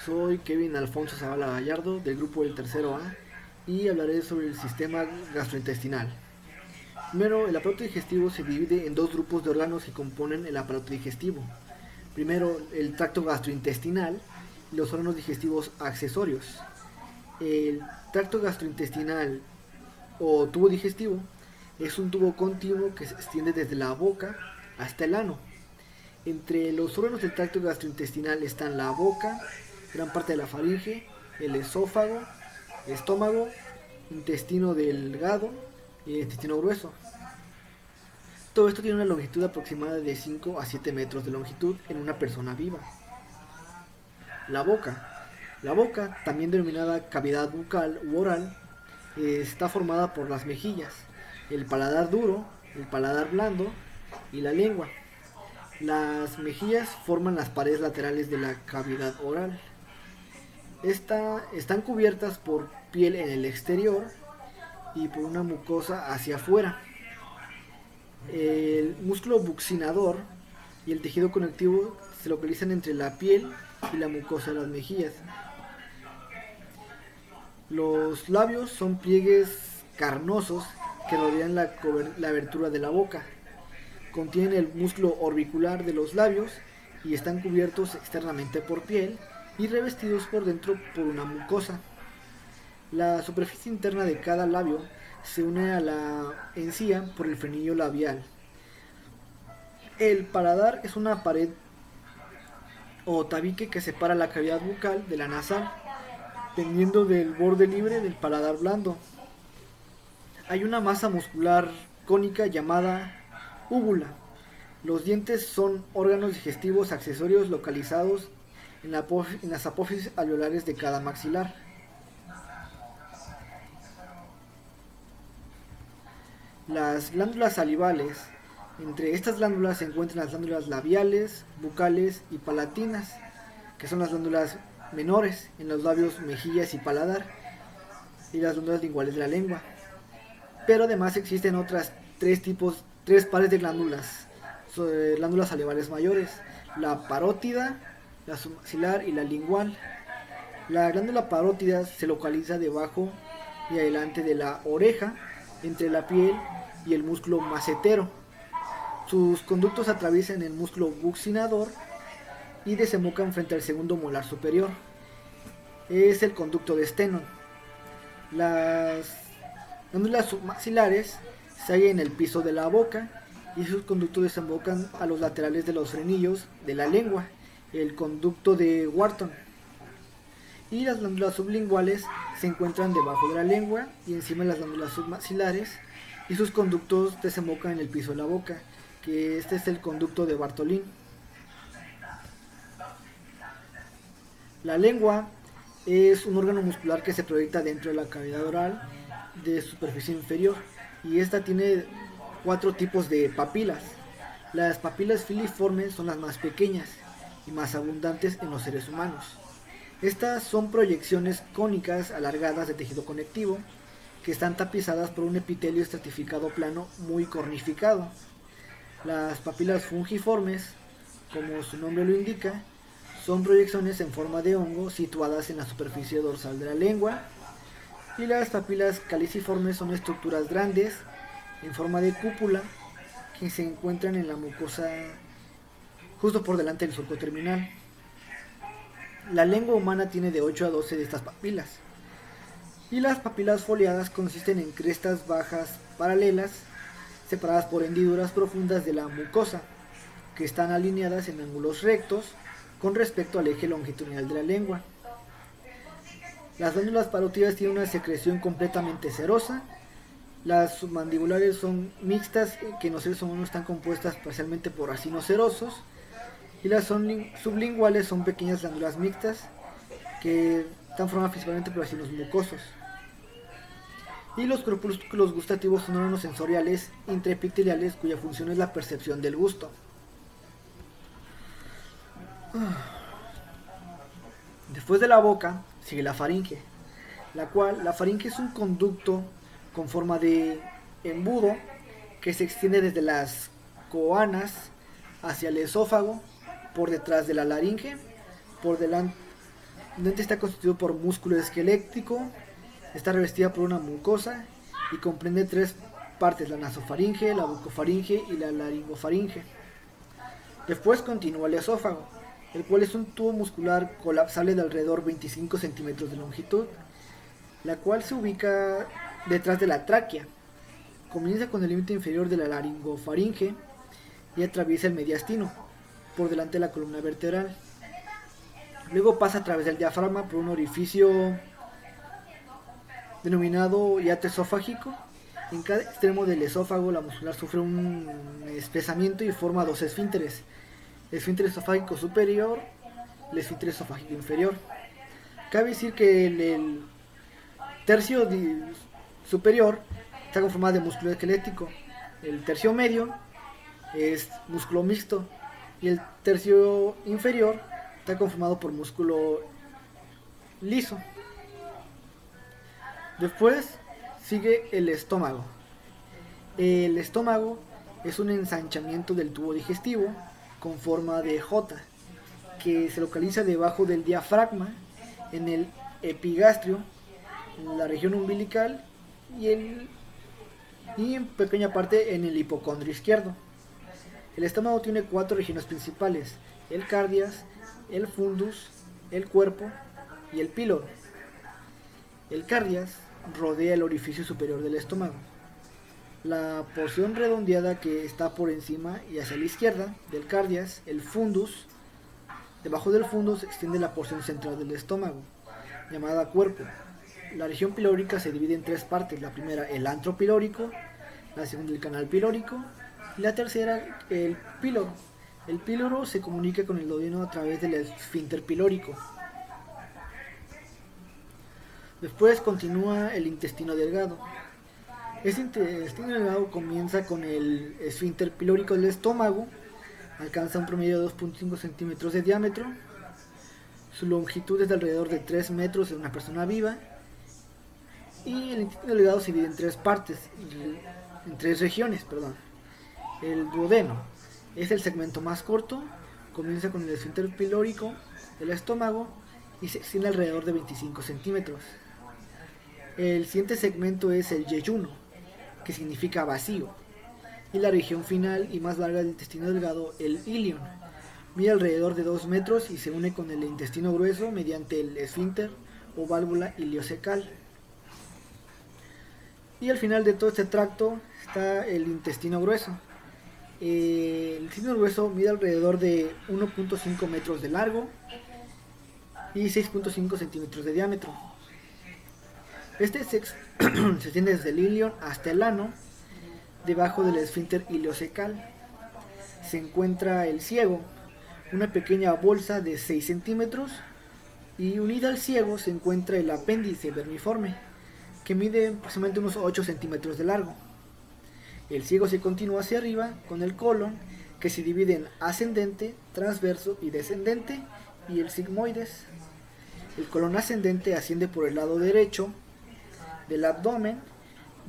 Soy Kevin Alfonso Zavala Gallardo del grupo del tercero A y hablaré sobre el sistema gastrointestinal. Primero, el aparato digestivo se divide en dos grupos de órganos que componen el aparato digestivo. Primero, el tracto gastrointestinal y los órganos digestivos accesorios. El tracto gastrointestinal o tubo digestivo es un tubo continuo que se extiende desde la boca hasta el ano. Entre los órganos del tracto gastrointestinal están la boca, gran parte de la faringe, el esófago, estómago, intestino delgado y el intestino grueso. Todo esto tiene una longitud aproximada de 5 a 7 metros de longitud en una persona viva. La boca. La boca, también denominada cavidad bucal u oral, está formada por las mejillas, el paladar duro, el paladar blando y la lengua. Las mejillas forman las paredes laterales de la cavidad oral. Están cubiertas por piel en el exterior y por una mucosa hacia afuera. El músculo buccinador y el tejido conectivo se localizan entre la piel y la mucosa de las mejillas. Los labios son pliegues carnosos que rodean la abertura de la boca. Contienen el músculo orbicular de los labios y están cubiertos externamente por piel y revestidos por dentro por una mucosa. La superficie interna de cada labio se une a la encía por el frenillo labial. El paladar es una pared o tabique que separa la cavidad bucal de la nasal, pendiendo del borde libre del paladar blando. Hay una masa muscular cónica llamada úvula. Los dientes son órganos digestivos accesorios localizados en las apófisis alveolares de cada maxilar. Las glándulas salivales. Entre estas glándulas se encuentran las glándulas labiales, bucales y palatinas, que son las glándulas menores en los labios, mejillas y paladar, y las glándulas linguales de la lengua. Pero además existen otras tres pares de glándulas salivales mayores: la parótida, la submaxilar y la lingual. La glándula parótida se localiza debajo y adelante de la oreja, entre la piel y el músculo macetero. Sus conductos atraviesan el músculo buccinador y desembocan frente al segundo molar superior. Es el conducto de Stennon. Las glándulas submaxilares se hallan en el piso de la boca y sus conductos desembocan a los laterales de los frenillos de la lengua, el conducto de Wharton. Y las glándulas sublinguales se encuentran debajo de la lengua y encima de las glándulas submaxilares, y sus conductos desembocan en el piso de la boca, que este es el conducto de Bartholin. La lengua es un órgano muscular que se proyecta dentro de la cavidad oral de superficie inferior, y esta tiene 4 tipos de papilas. Las papilas filiformes son las más pequeñas y más abundantes en los seres humanos. Estas son proyecciones cónicas alargadas de tejido conectivo que están tapizadas por un epitelio estratificado plano muy cornificado. Las papilas fungiformes, como su nombre lo indica, son proyecciones en forma de hongo situadas en la superficie dorsal de la lengua. Y las papilas caliciformes son estructuras grandes en forma de cúpula que se encuentran en la mucosa justo por delante del surco terminal. La lengua humana tiene de 8 a 12 de estas papilas. Y las papilas foliadas consisten en crestas bajas paralelas separadas por hendiduras profundas de la mucosa, que están alineadas en ángulos rectos con respecto al eje longitudinal de la lengua. Las glándulas parótidas tienen una secreción completamente serosa. Las submandibulares son mixtas, que en los seres humanos están compuestas parcialmente por racinos serosos. Y las sublinguales son pequeñas glándulas mixtas que están formadas principalmente por racinos mucosos. Y los corpúsculos gustativos son órganos sensoriales intraepiteliales cuya función es la percepción del gusto. Después de la boca sigue la faringe, la faringe es un conducto con forma de embudo que se extiende desde las coanas hacia el esófago, por detrás de la laringe, por delante El diente está constituido por músculo esquelético, está revestida por una mucosa y comprende tres partes: la nasofaringe, la bucofaringe y la laringofaringe. Después continúa el esófago, el cual es un tubo muscular colapsable de alrededor 25 centímetros de longitud, la cual se ubica detrás de la tráquea. Comienza con el límite inferior de la laringofaringe y atraviesa el mediastino, por delante de la columna vertebral. Luego pasa a través del diafragma por un orificio denominado hiato esofágico. En cada extremo del esófago la muscular sufre un espesamiento y forma dos esfínteres: el esfínter esofágico superior y el esfínter esofágico inferior. Cabe decir que el tercio superior está conformado de músculo esquelético, el tercio medio es músculo mixto y el tercio inferior está conformado por músculo liso. Después sigue el estómago. El estómago es un ensanchamiento del tubo digestivo con forma de J, que se localiza debajo del diafragma, en el epigastrio, en la región umbilical y en pequeña parte en el hipocondrio izquierdo. El estómago tiene cuatro regiones principales: el cardias, el fundus, el cuerpo y el píloro. El cardias rodea el orificio superior del estómago. La porción redondeada que está por encima y hacia la izquierda del cardias, el fundus. Debajo del fundus se extiende la porción central del estómago, llamada cuerpo. La región pilórica se divide en tres partes: la primera, el antro pilórico; la segunda, el canal pilórico; y la tercera, el píloro. El píloro se comunica con el duodeno a través del esfínter pilórico. Después continúa el intestino delgado. Este intestino delgado comienza con el esfínter pilórico del estómago, alcanza un promedio de 2.5 centímetros de diámetro, su longitud es de alrededor de 3 metros en una persona viva, y el intestino delgado se divide en tres partes, en tres regiones, perdón. El duodeno es el segmento más corto, comienza con el esfínter pilórico del estómago y se extiende alrededor de 25 centímetros. El siguiente segmento es el yeyuno, que significa vacío, y la región final y más larga del intestino delgado, el ilion, mide alrededor de 2 metros y se une con el intestino grueso mediante el esfínter o válvula iliocecal. Y al final de todo este tracto está el intestino grueso. El intestino grueso mide alrededor de 1.5 metros de largo y 6.5 centímetros de diámetro. Este se extiende desde el ilion hasta el ano, debajo del esfínter iliocecal. Se encuentra el ciego, una pequeña bolsa de 6 centímetros, y unida al ciego se encuentra el apéndice vermiforme, que mide aproximadamente unos 8 centímetros de largo. El ciego se continúa hacia arriba con el colon, que se divide en ascendente, transverso y descendente, y el sigmoides. El colon ascendente asciende por el lado derecho del abdomen,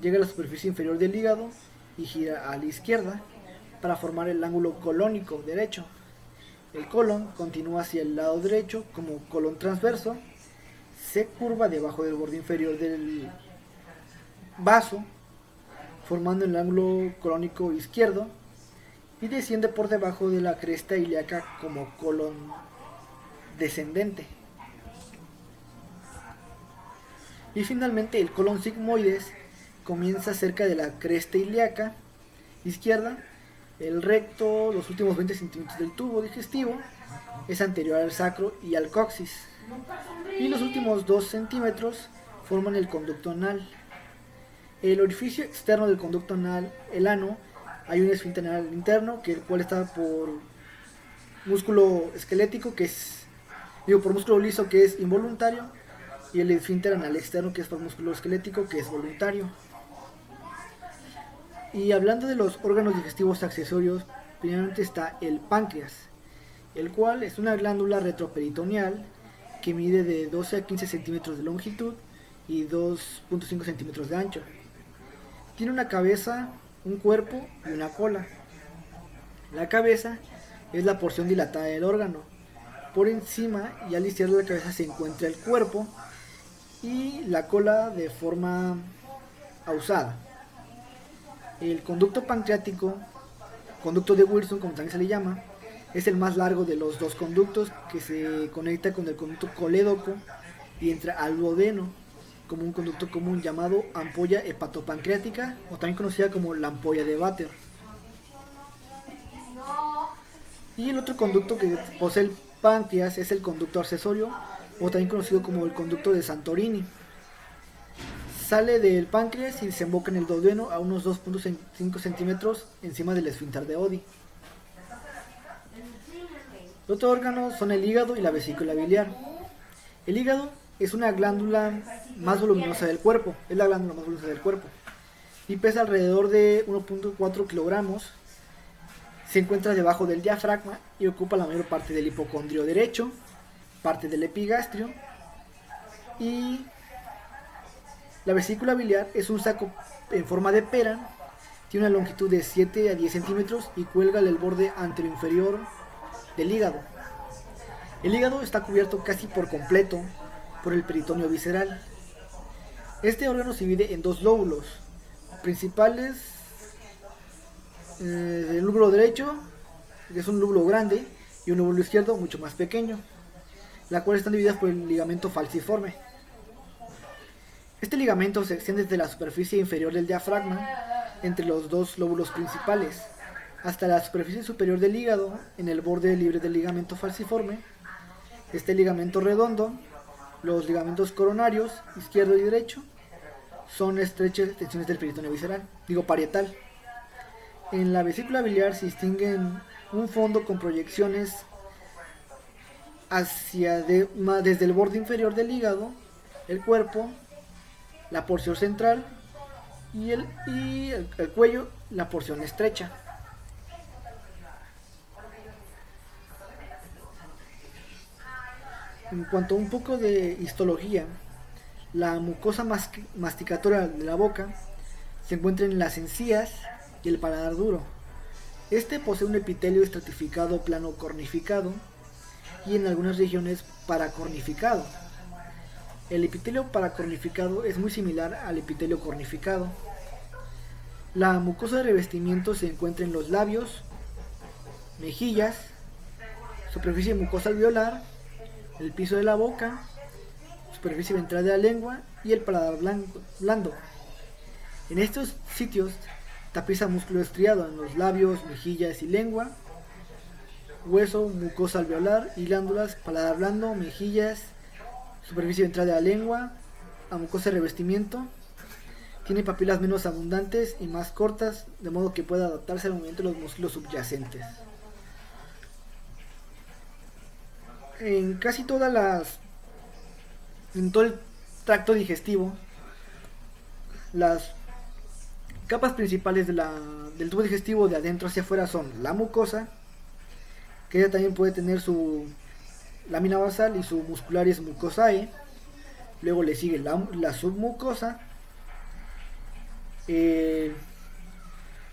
llega a la superficie inferior del hígado y gira a la izquierda para formar el ángulo colónico derecho. El colon continúa hacia el lado derecho como colon transverso, se curva debajo del borde inferior del vaso, formando el ángulo colónico izquierdo, y desciende por debajo de la cresta ilíaca como colon descendente. Y finalmente el colon sigmoides comienza cerca de la cresta ilíaca izquierda. El recto, los últimos 20 centímetros del tubo digestivo, es anterior al sacro y al coxis. Y los últimos 2 centímetros forman el conducto anal. El orificio externo del conducto anal, el ano, hay un esfínter anal interno, el cual está por músculo esquelético, por músculo liso, que es involuntario, y el esfínter anal externo, que es por músculo esquelético, que es voluntario. Y hablando de los órganos digestivos accesorios, primeramente está el páncreas, el cual es una glándula retroperitoneal que mide de 12 a 15 centímetros de longitud y 2.5 centímetros de ancho. Tiene una cabeza, un cuerpo y una cola. La cabeza es la porción dilatada del órgano, Por encima y a la izquierda de la cabeza se encuentra el cuerpo y la cola de forma ausada. El conducto pancreático, conducto de Wilson como también se le llama, es el más largo de los dos conductos que se conecta con el conducto colédoco y entra al duodeno como un conducto común llamado ampolla hepatopancreática o también conocida como la ampolla de Vater. Y el otro conducto que posee el páncreas es el conducto accesorio o también conocido como el conducto de Santorini. Sale del páncreas y desemboca en el duodeno a unos 2.5 centímetros encima del esfínter de Oddi. Los otros órganos son el hígado y la vesícula biliar. El hígado es una glándula más voluminosa del cuerpo, es la glándula más voluminosa del cuerpo y pesa alrededor de 1.4 kilogramos. Se encuentra debajo del diafragma y ocupa la mayor parte del hipocondrio derecho, parte del epigastrio, y la vesícula biliar es un saco en forma de pera, tiene una longitud de 7 a 10 centímetros y cuelga del borde anteroinferior del hígado. El hígado está cubierto casi por completo por el peritoneo visceral. Este órgano se divide en dos lóbulos principales, el lóbulo derecho, que es un lóbulo grande, y un lóbulo izquierdo mucho más pequeño, las cuales están divididas por el ligamento falciforme. Este ligamento se extiende desde la superficie inferior del diafragma, entre los dos lóbulos principales, hasta la superficie superior del hígado, en el borde libre del ligamento falciforme. Este ligamento redondo, los ligamentos coronarios, izquierdo y derecho, son estrechas extensiones del peritoneo visceral, parietal. En la vesícula biliar se distinguen un fondo con proyecciones desde el borde inferior del hígado, el cuerpo, la porción central y el cuello, la porción estrecha. En cuanto a un poco de histología, la mucosa masticatoria de la boca se encuentra en las encías y el paladar duro. Este posee un epitelio estratificado plano cornificado y en algunas regiones paracornificado. El epitelio paracornificado es muy similar al epitelio cornificado. La mucosa de revestimiento se encuentra en los labios, mejillas, superficie mucosa alveolar, el piso de la boca, superficie ventral de la lengua y el paladar blando. En estos sitios tapiza músculo estriado en los labios, mejillas y lengua, hueso, mucosa alveolar y glándulas, paladar blando, mejillas, superficie ventral de la lengua, a mucosa de revestimiento. Tiene papilas menos abundantes y más cortas, de modo que pueda adaptarse al movimiento de los músculos subyacentes. En todo el tracto digestivo, las capas principales del tubo digestivo de adentro hacia afuera son la mucosa, que ella también puede tener su lámina basal y su muscularis mucosae. Luego le sigue la submucosa,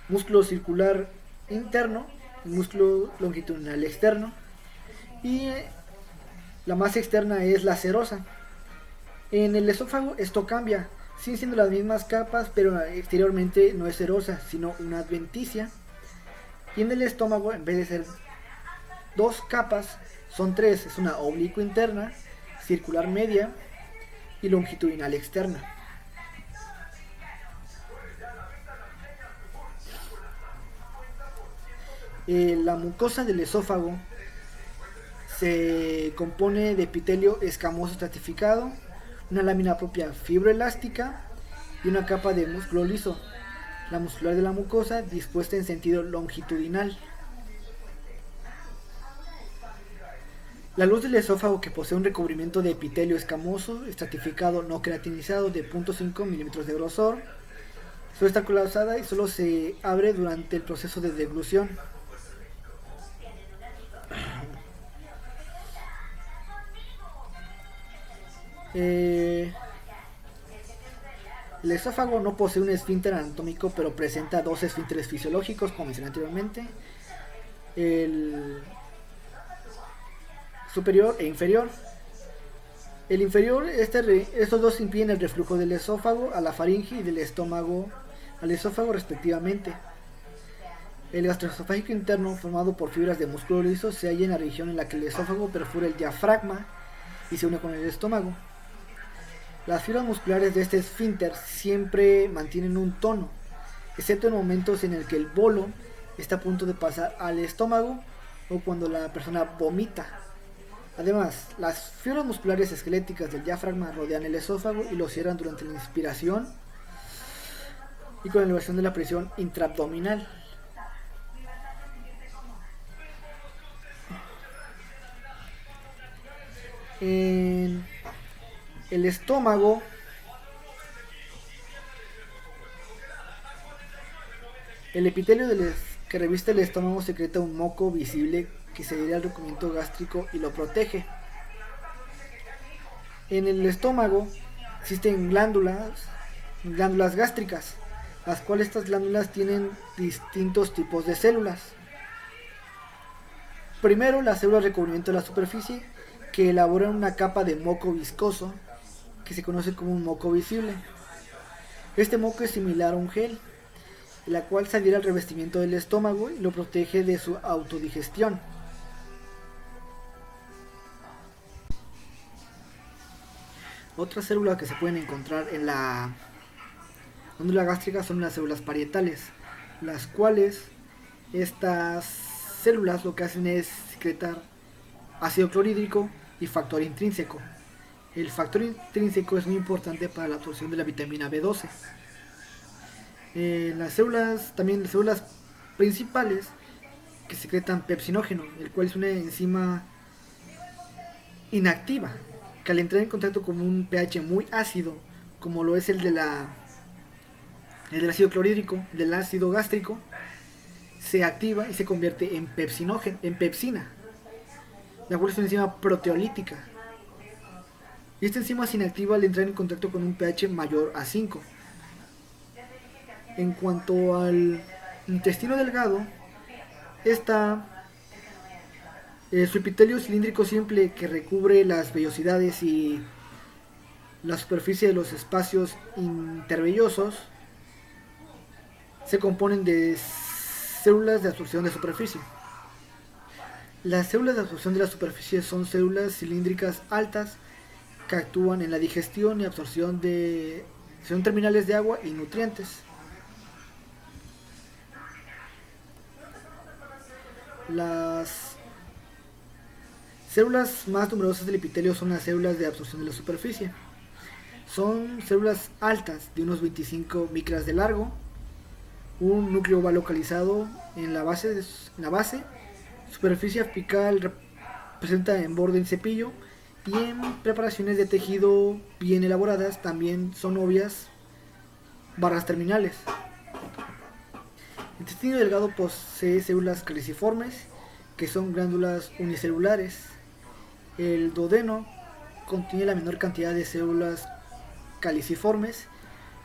músculo circular interno, el músculo longitudinal externo, y la más externa es la serosa. En el esófago esto cambia, siguen siendo las mismas capas, pero exteriormente no es serosa, sino una adventicia. Y en el estómago, en vez de ser dos capas, son tres: es una oblicua interna, circular media y longitudinal externa. La mucosa del esófago se compone de epitelio escamoso estratificado, una lámina propia fibroelástica y una capa de músculo liso, la muscular de la mucosa, dispuesta en sentido longitudinal. La luz del esófago, que posee un recubrimiento de epitelio escamoso estratificado no queratinizado de 0.5 milímetros de grosor, solo está colapsada y solo se abre durante el proceso de deglución. El esófago no posee un esfínter anatómico, pero presenta dos esfínteres fisiológicos, como mencioné anteriormente. El superior e inferior. El inferior, estos dos impiden el reflujo del esófago a la faringe y del estómago al esófago respectivamente. El gastroesofágico interno, formado por fibras de músculo liso, se halla en la región en la que el esófago perfora el diafragma y se une con el estómago. Las fibras musculares de este esfínter siempre mantienen un tono, excepto en momentos en el que el bolo está a punto de pasar al estómago o cuando la persona vomita. Además, las fibras musculares esqueléticas del diafragma rodean el esófago y lo cierran durante la inspiración y con la elevación de la presión intraabdominal. En el estómago, el epitelio que reviste el estómago secreta un moco visible que se adhiere al recubrimiento gástrico y lo protege. En el estómago existen glándulas gástricas, las cuales estas glándulas tienen distintos tipos de células. Primero, las células de recubrimiento de la superficie, que elaboran una capa de moco viscoso, que se conoce como un moco visible. Este moco es similar a un gel, la cual se adhiere al revestimiento del estómago y lo protege de su autodigestión. Otras células que se pueden encontrar en la glándula gástrica son las células parietales, las cuales estas células lo que hacen es secretar ácido clorhídrico y factor intrínseco. El factor intrínseco es muy importante para la absorción de la vitamina B12. Las células principales que secretan pepsinógeno, el cual es una enzima inactiva que al entrar en contacto con un pH muy ácido, como lo es el del ácido clorhídrico, del ácido gástrico, se activa y se convierte en pepsina, la cual es una enzima proteolítica. Y esta enzima se inactiva al entrar en contacto con un pH mayor a 5. En cuanto al intestino delgado, su epitelio cilíndrico simple que recubre las vellosidades y la superficie de los espacios intervellosos se componen de células de absorción de superficie. Las células de absorción de la superficie son células cilíndricas altas que actúan en la digestión y absorción son terminales de agua y nutrientes. Las células más numerosas del epitelio son las células de absorción de la superficie. Son células altas de unos 25 micras de largo. Un núcleo va localizado en la base. Superficie apical presenta en borde en cepillo y en preparaciones de tejido bien elaboradas también son obvias barras terminales. El intestino delgado posee células caliciformes que son glándulas unicelulares. El duodeno contiene la menor cantidad de células caliciformes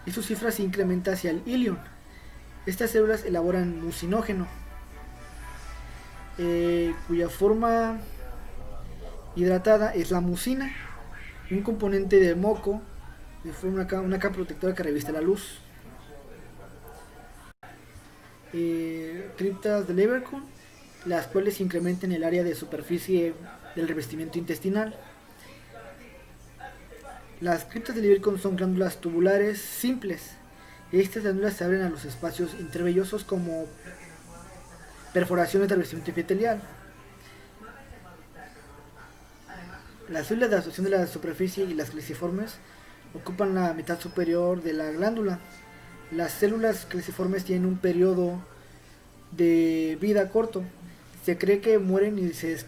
y su cifra se incrementa hacia el ilion. Estas células elaboran mucinógeno, cuya forma hidratada es la mucina, un componente del moco, que fue una capa protectora que reviste la luz. Criptas de Leverkuhn, las cuales incrementan el área de superficie del revestimiento intestinal. Las criptas de Leverkuhn son glándulas tubulares simples. Estas glándulas se abren a los espacios intervellosos como perforaciones del revestimiento epitelial. Las células de absorción de la superficie y las caliciformes ocupan la mitad superior de la glándula. Las células caliciformes tienen un periodo de vida corto. Se cree que mueren y se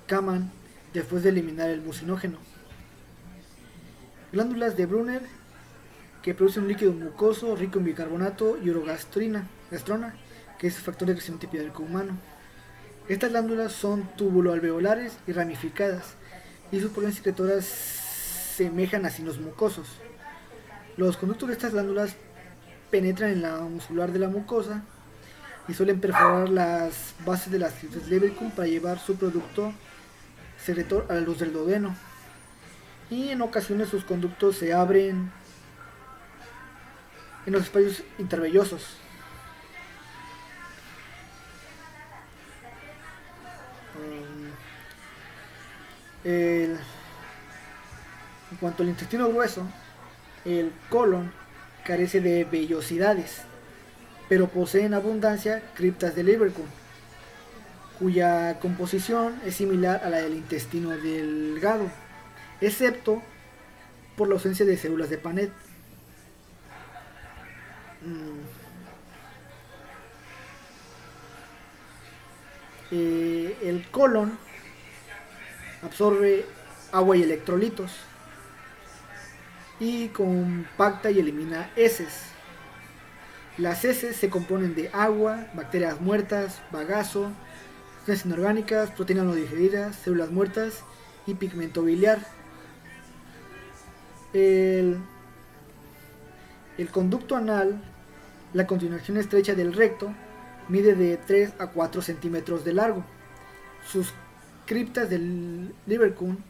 escaman después de eliminar el mucinógeno. Glándulas de Brunner, que producen un líquido mucoso rico en bicarbonato y urogastrona, que es factor de crecimiento epidérmico humano. Estas glándulas son tubuloalveolares y ramificadas, y sus poblaciones secretoras semejan a sinos mucosos. Los conductos de estas glándulas penetran en la muscular de la mucosa y suelen perforar las bases de las criptas de Leverkuhn para llevar su producto secretor a la luz del duodeno. Y en ocasiones sus conductos se abren en los espacios intervellosos. En cuanto al intestino grueso, el colon carece de vellosidades, pero posee en abundancia criptas de Lieberkühn, cuya composición es similar a la del intestino delgado, excepto por la ausencia de células de Paneth. El colon absorbe agua y electrolitos y compacta y elimina heces. Las heces se componen de agua, bacterias muertas, bagazo, sustancias inorgánicas, proteínas no digeridas, células muertas y pigmento biliar. El conducto anal, la continuación estrecha del recto, mide de 3 a 4 centímetros de largo. Sus criptas del Lieberkühn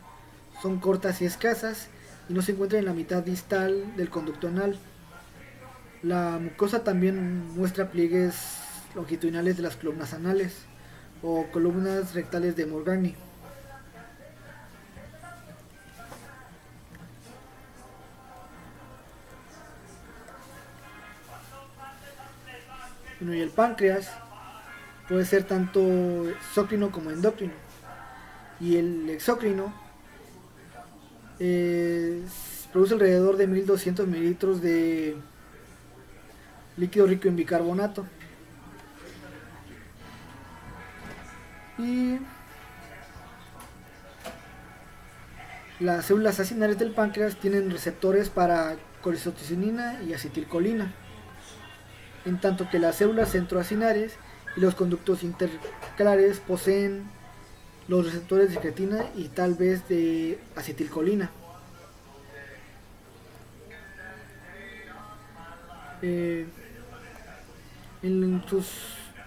son cortas y escasas y no se encuentran en la mitad distal del conducto anal. La mucosa también muestra pliegues longitudinales de las columnas anales o columnas rectales de Morgagni. Bueno, y el páncreas puede ser tanto exócrino como endocrino. Y el exócrino produce alrededor de 1200 mililitros de líquido rico en bicarbonato. Y las células acinales del páncreas tienen receptores para colecistocinina y acetilcolina, en tanto que las células centroacinares y los conductos intercalares poseen los receptores de creatina y tal vez de acetilcolina.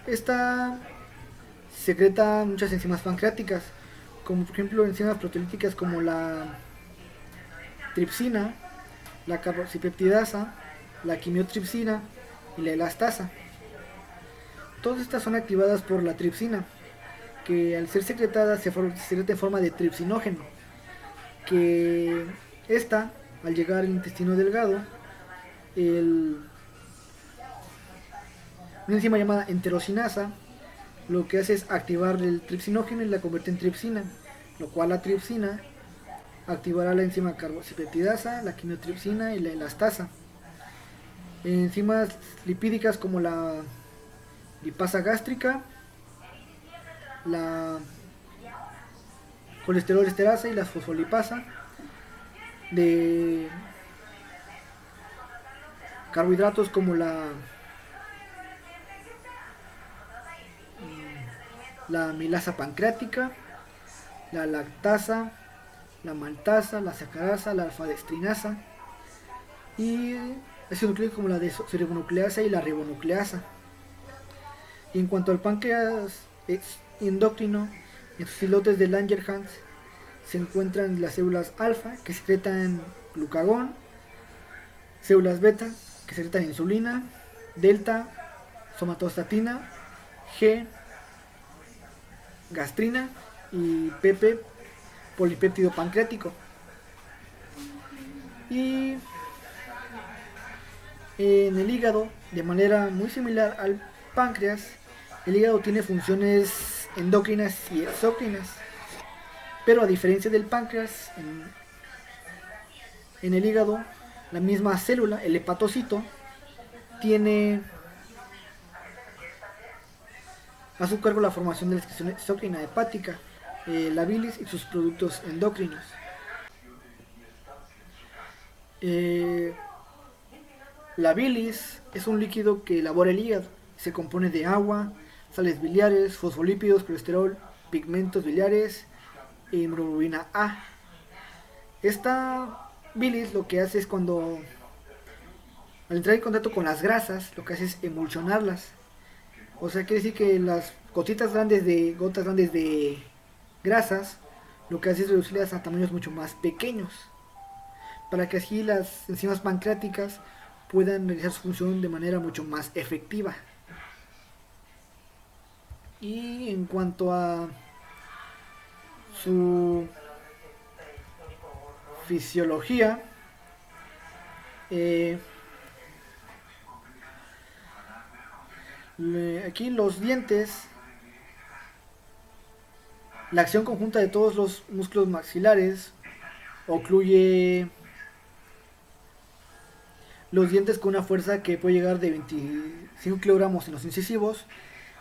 Esta secreta muchas enzimas pancreáticas, como por ejemplo enzimas proteolíticas como la tripsina, la carboxipeptidasa, la quimiotripsina y la elastasa. Todas estas son activadas por la tripsina, que al ser secretada se secreta en forma de tripsinógeno, que esta, al llegar al intestino delgado, una enzima llamada enterosinasa lo que hace es activar el tripsinógeno y la convierte en tripsina, lo cual la tripsina activará la enzima carboxipeptidasa, la quimiotripsina y la elastasa. Enzimas lipídicas como la lipasa gástrica, la colesterol esterasa y la fosfolipasa, de carbohidratos como la milasa pancreática, la lactasa, la maltasa, la sacarasa, la alfa-destrinasa, y ácidos nucleicos como la desoxirribonucleasa y la ribonucleasa. Y en cuanto al páncreas endocrino, en sus islotes de Langerhans se encuentran las células alfa, que secretan glucagón, células beta, que secretan insulina, delta, somatostatina, G, gastrina, y PP, polipéptido pancreático. Y en el hígado, de manera muy similar al páncreas, el hígado tiene funciones endocrinas y exócrinas, pero a diferencia del páncreas, en el hígado, la misma célula, el hepatocito, tiene a su cargo la formación de la excreción exócrina hepática, la bilis y sus productos endocrinos. La bilis es un líquido que elabora el hígado. Se compone de agua, sales biliares, fosfolípidos, colesterol, pigmentos biliares e hemoglobina A. Esta bilis lo que hace es cuando, al entrar en contacto con las grasas, lo que hace es emulsionarlas. O sea, quiere decir que las gotas grandes de grasas lo que hace es reducirlas a tamaños mucho más pequeños, para que así las enzimas pancreáticas puedan realizar su función de manera mucho más efectiva. Y en cuanto a su fisiología, aquí los dientes, la acción conjunta de todos los músculos maxilares ocluye los dientes con una fuerza que puede llegar de 25 kilogramos en los incisivos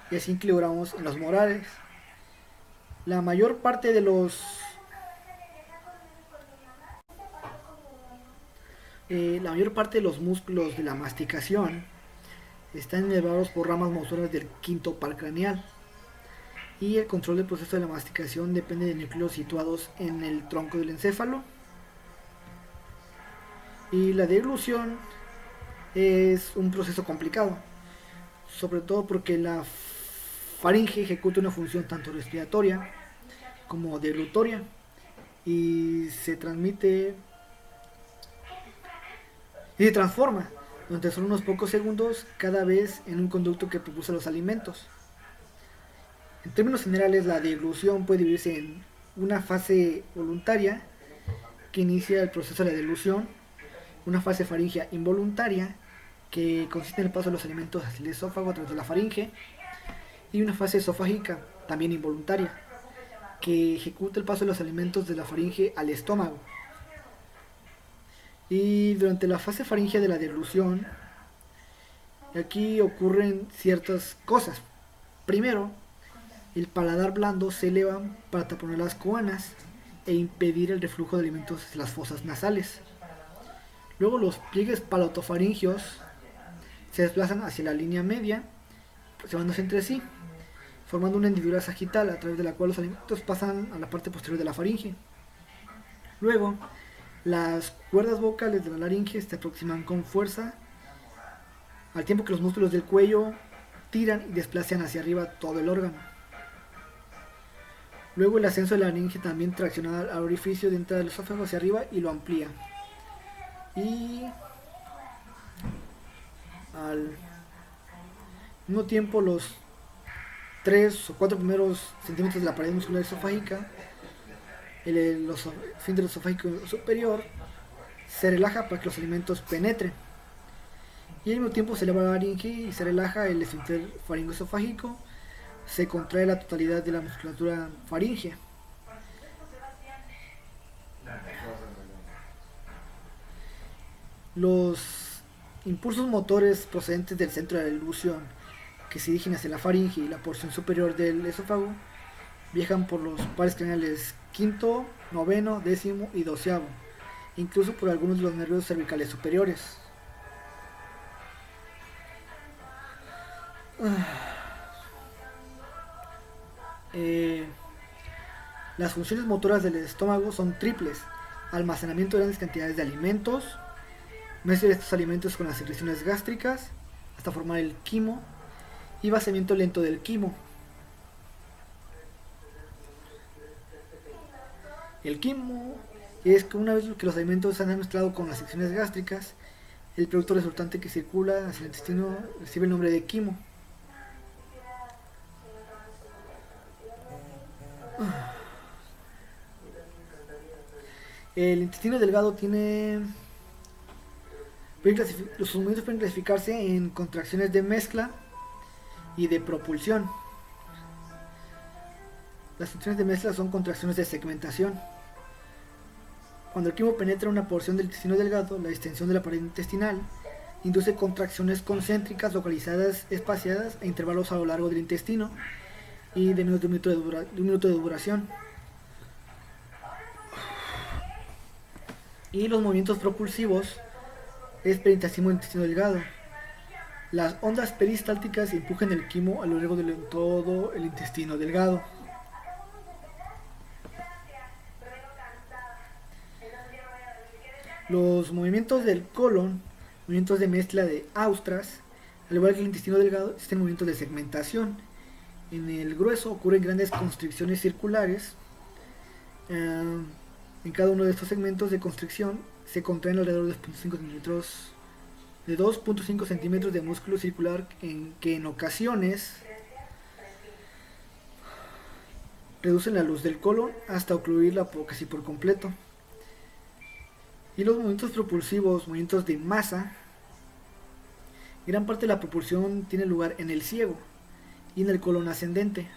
y a 100 kilogramos en los molares. La mayor parte de los músculos de la masticación están inervados por ramas motoras del quinto par craneal, y el control del proceso de la masticación depende de núcleos situados en el tronco del encéfalo. Y la deglución es un proceso complicado, sobre todo porque la faringe ejecuta una función tanto respiratoria como deglutoria y se transforma durante solo unos pocos segundos cada vez en un conducto que propulsa los alimentos. En términos generales, la deglución puede dividirse en una fase voluntaria que inicia el proceso de la deglución, una fase faríngea involuntaria que consiste en el paso de los alimentos hacia el esófago a través de la faringe, y una fase esofágica también involuntaria que ejecuta el paso de los alimentos de la faringe al estómago. Y durante la fase faríngea de la deglución, aquí ocurren ciertas cosas. Primero, el paladar blando se eleva para taponar las coanas e impedir el reflujo de alimentos hacia las fosas nasales. Luego los pliegues palatofaringios se desplazan hacia la línea media, separándose entre sí, formando una hendidura sagital a través de la cual los alimentos pasan a la parte posterior de la faringe. Luego, las cuerdas vocales de la laringe se aproximan con fuerza, al tiempo que los músculos del cuello tiran y desplazan hacia arriba todo el órgano. Luego el ascenso de la laringe también tracciona al orificio de entrada del esófago hacia arriba y lo amplía. Y al mismo tiempo los 3 o 4 primeros centímetros de la pared muscular esofágica, el esfínter esofágico superior se relaja para que los alimentos penetren, y al mismo tiempo se eleva la laringe y se relaja el esfínter faringoesofágico, se contrae la totalidad de la musculatura faríngea. Los impulsos motores procedentes del centro de la deglución, que se dirigen hacia la faringe y la porción superior del esófago, viajan por los pares craneales quinto, noveno, décimo y doceavo, incluso por algunos de los nervios cervicales superiores. Las funciones motoras del estómago son triples: almacenamiento de grandes cantidades de alimentos, mezcla de estos alimentos con las secreciones gástricas hasta formar el quimo, y vaciamiento lento del quimo. El quimo es que una vez que los alimentos se han mezclado con las secreciones gástricas, el producto resultante que circula hacia el intestino recibe el nombre de quimo. El intestino delgado los movimientos pueden clasificarse en contracciones de mezcla y de propulsión. Las contracciones de mezcla son contracciones de segmentación. Cuando el quimo penetra una porción del intestino delgado, la distensión de la pared intestinal induce contracciones concéntricas localizadas, espaciadas a intervalos a lo largo del intestino y de un minuto de duración. Y los movimientos propulsivos es peritactismo del intestino delgado. Las ondas peristálticas empujan el quimo a lo largo de todo el intestino delgado. Los movimientos del colon, movimientos de mezcla de Austras, al igual que el intestino delgado, existen movimientos de segmentación. En el grueso ocurren grandes constricciones circulares Eh, en cada uno de estos segmentos de constricción se contraen alrededor de 2.5 centímetros de músculo circular que en ocasiones reducen la luz del colon hasta ocluirla casi por completo. Y los movimientos propulsivos, movimientos de masa, gran parte de la propulsión tiene lugar en el ciego y en el colon ascendente.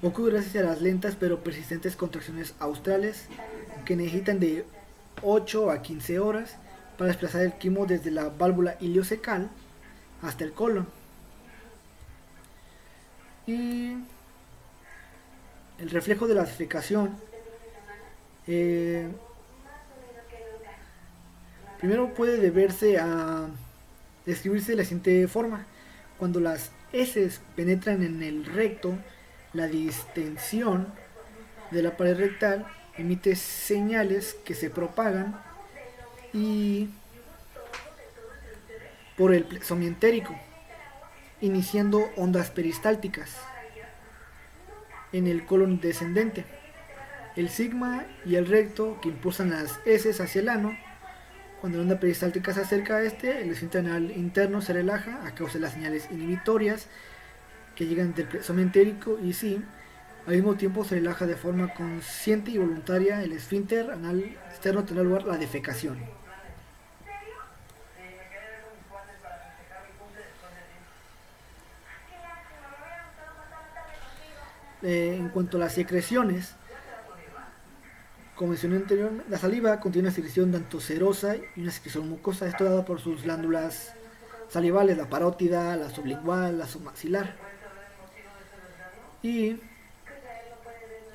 Ocurre gracias a las lentas pero persistentes contracciones australes que necesitan de 8 a 15 horas para desplazar el quimo desde la válvula iliocecal hasta el colon. Y el reflejo de la defecación primero puede describirse de la siguiente forma. Cuando las heces penetran en el recto, la distensión de la pared rectal emite señales que se propagan y por el plexo mientérico, iniciando ondas peristálticas en el colon descendente. El sigma y el recto que impulsan las heces hacia el ano. Cuando la onda peristáltica se acerca a este, el esfínter anal interno se relaja a causa de las señales inhibitorias que llegan del plexo mientérico y sí, al mismo tiempo se relaja de forma consciente y voluntaria el esfínter anal externo, tendrá lugar la defecación. En cuanto a las secreciones, como mencioné anteriormente, la saliva contiene una secreción tanto serosa y una secreción mucosa, esto dado por sus glándulas salivales, la parótida, la sublingual, la submaxilar. Y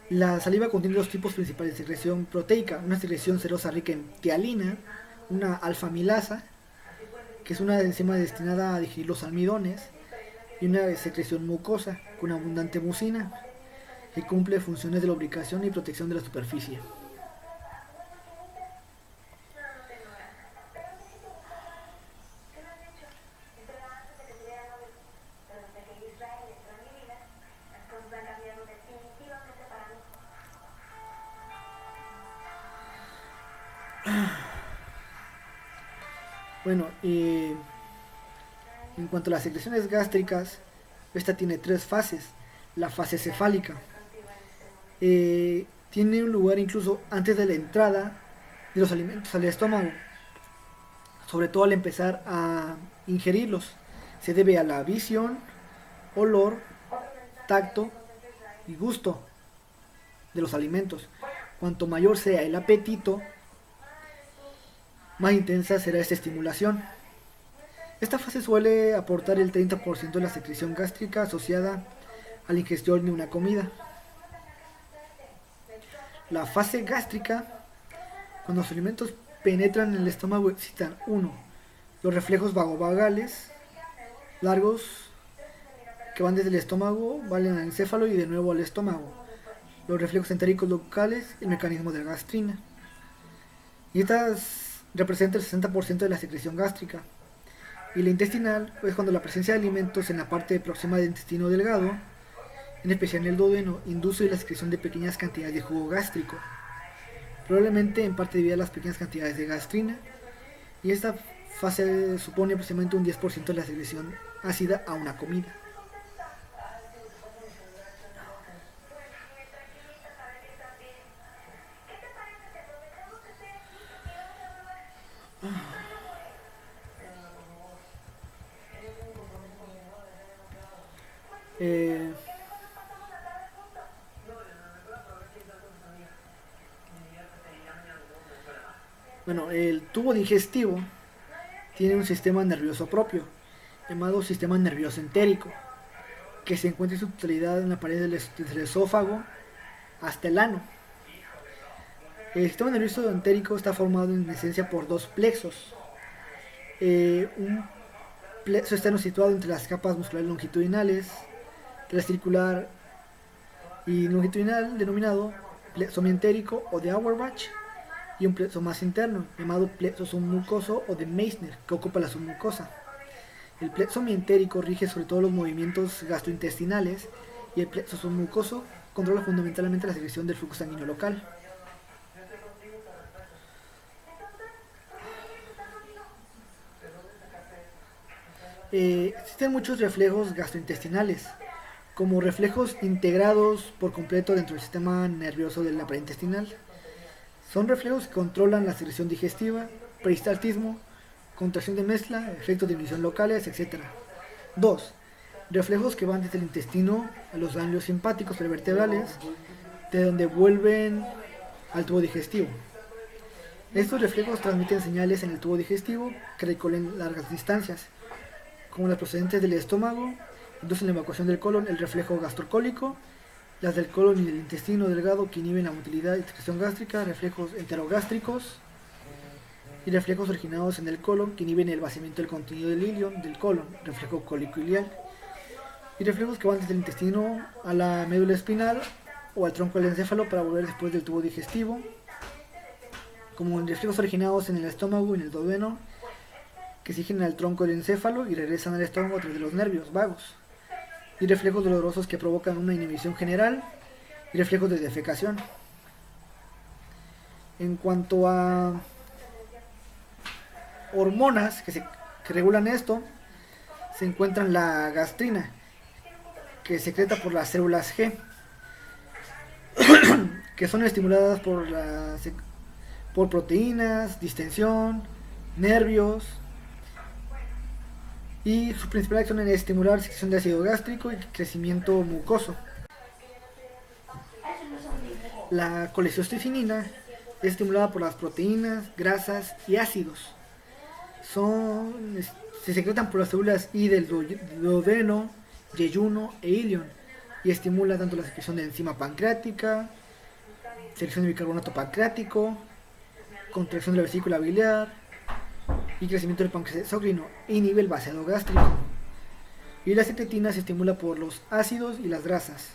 la saliva contiene dos tipos principales de secreción proteica, una secreción serosa rica en tialina, una alfa-amilasa, que es una enzima destinada a digerir los almidones, y una secreción mucosa con abundante mucina, que cumple funciones de lubricación y protección de la superficie. Bueno, en cuanto a las secreciones gástricas, esta tiene tres fases. La fase cefálica tiene un lugar incluso antes de la entrada de los alimentos al estómago, sobre todo al empezar a ingerirlos. Se debe a la visión, olor, tacto y gusto de los alimentos. Cuanto mayor sea el apetito, más intensa será esta estimulación. Esta fase suele aportar el 30% de la secreción gástrica asociada a la ingestión de una comida. La fase gástrica, cuando los alimentos penetran en el estómago, excitan 1. Los reflejos vagovagales largos que van desde el estómago, van al encéfalo y de nuevo al estómago. Los reflejos entéricos locales, el mecanismo de la gastrina. Y estas representa el 60% de la secreción gástrica. Y la intestinal es cuando la presencia de alimentos en la parte próxima del intestino delgado, en especial en el duodeno, induce la secreción de pequeñas cantidades de jugo gástrico, probablemente en parte debido a las pequeñas cantidades de gastrina, y esta fase supone aproximadamente un 10% de la secreción ácida a una comida. Eh, bueno, el tubo digestivo tiene un sistema nervioso propio, llamado sistema nervioso entérico, que se encuentra en su totalidad en la pared desde el esófago hasta el ano. El sistema nervioso entérico está formado en esencia por dos plexos. Un plexo externo situado entre las capas musculares longitudinales, transcircular y longitudinal, denominado plexo mientérico o de Auerbach, y un plexo más interno, llamado plexo submucoso o de Meissner, que ocupa la submucosa. El plexo mientérico rige sobre todo los movimientos gastrointestinales y el plexo submucoso controla fundamentalmente la secreción del flujo sanguíneo local. Existen muchos reflejos gastrointestinales, como reflejos integrados por completo dentro del sistema nervioso del aparato intestinal. Son reflejos que controlan la secreción digestiva, peristaltismo, contracción de mezcla, efectos de inhibición locales, etc. 2. Reflejos que van desde el intestino a los ganglios simpáticos prevertebrales, de donde vuelven al tubo digestivo. Estos reflejos transmiten señales en el tubo digestivo que recorren largas distancias, como las procedentes del estómago, inducen la evacuación del colon, el reflejo gastrocólico, las del colon y el intestino delgado que inhiben la motilidad y excreción gástrica, reflejos enterogástricos y reflejos originados en el colon que inhiben el vaciamiento del contenido del ilion del colon, reflejo cólico-ilial, y reflejos que van desde el intestino a la médula espinal o al tronco del encéfalo para volver después del tubo digestivo, como reflejos originados en el estómago y en el duodeno que siguen al tronco del encéfalo y regresan al estómago a través de los nervios vagos, y reflejos dolorosos que provocan una inhibición general y reflejos de defecación. En cuanto a hormonas que regulan esto, se encuentran la gastrina, que secreta por las células G, que son estimuladas por proteínas, distensión, nervios, y su principal acción es estimular la secreción de ácido gástrico y crecimiento mucoso. La colecistocinina es estimulada por las proteínas, grasas y ácidos. Se secretan por las células I del duodeno, yeyuno e ilion y estimula tanto la secreción de enzima pancreática, secreción de bicarbonato pancreático, contracción de la vesícula biliar y crecimiento del páncreas exócrino, inhibe el vaciado gástrico. Y la secretina se estimula por los ácidos y las grasas.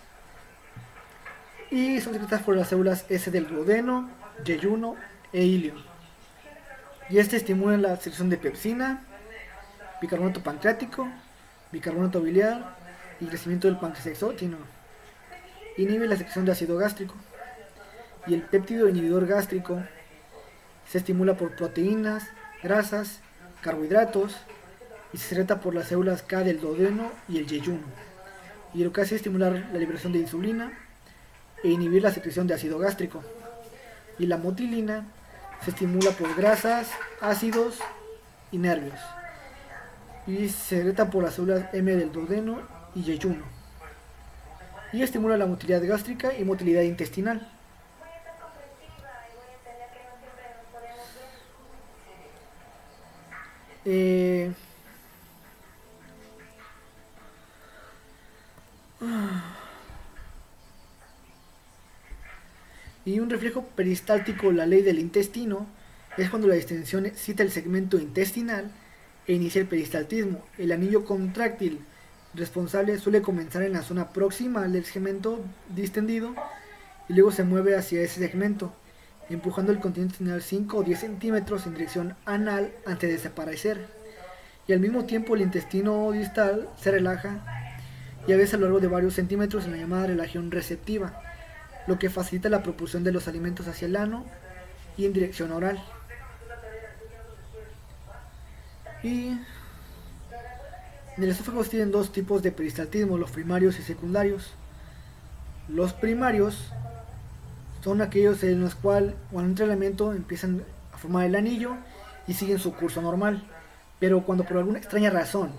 Y son secretadas por las células S del duodeno, yeyuno e ilion. Y estimula la secreción de pepsina, bicarbonato pancreático, bicarbonato biliar y crecimiento del páncreas exócrino. Inhibe la secreción de ácido gástrico. Y el péptido inhibidor gástrico se estimula por proteínas, grasas, carbohidratos y se secreta por las células K del duodeno y el yeyuno. Y lo que hace es estimular la liberación de insulina e inhibir la secreción de ácido gástrico. Y la motilina se estimula por grasas, ácidos y nervios. Y se secreta por las células M del duodeno y yeyuno. Y estimula la motilidad gástrica y motilidad intestinal. Y un reflejo peristáltico, la ley del intestino, es cuando la distensión excita el segmento intestinal e inicia el peristaltismo. El anillo contráctil responsable suele comenzar en la zona próxima al segmento distendido y luego se mueve hacia ese segmento, empujando el contenido intestinal 5 o 10 centímetros en dirección anal antes de desaparecer. Y al mismo tiempo el intestino distal se relaja y a veces a lo largo de varios centímetros en la llamada relación receptiva, lo que facilita la propulsión de los alimentos hacia el ano y en dirección oral. Y en el esófago tienen dos tipos de peristaltismo, los primarios y secundarios. Los primarios son aquellos en los cuales cuando entra el alimento empiezan a formar el anillo y siguen su curso normal, pero cuando por alguna extraña razón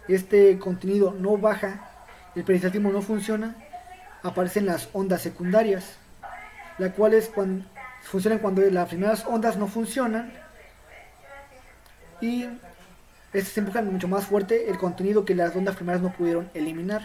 este contenido no baja, el peristaltismo no funciona, aparecen las ondas secundarias, las cuales funcionan cuando las primeras ondas no funcionan y estas empujan mucho más fuerte el contenido que las ondas primeras no pudieron eliminar.